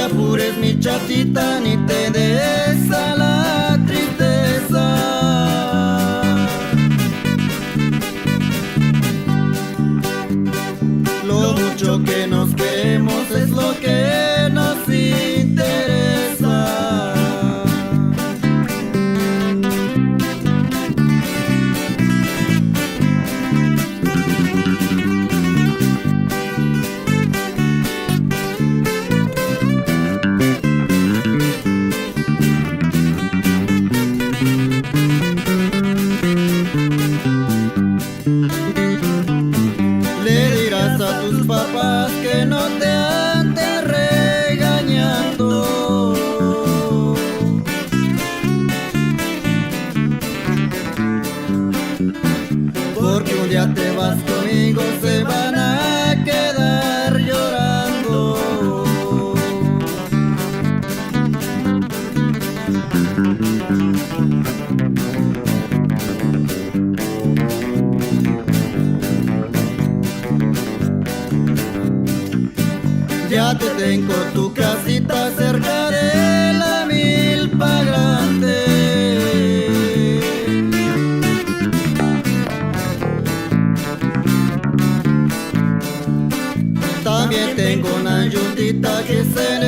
apures, mi chatita, ni te des a la tristeza. Lo mucho que nos queremos es lo que nos interesa. Le dirás a tus papás que no te anden regañando, porque un día te vas conmigo, se van a quedar llorando. Ya te tengo tu casita cerca de la milpa grande. También tengo una yundita que se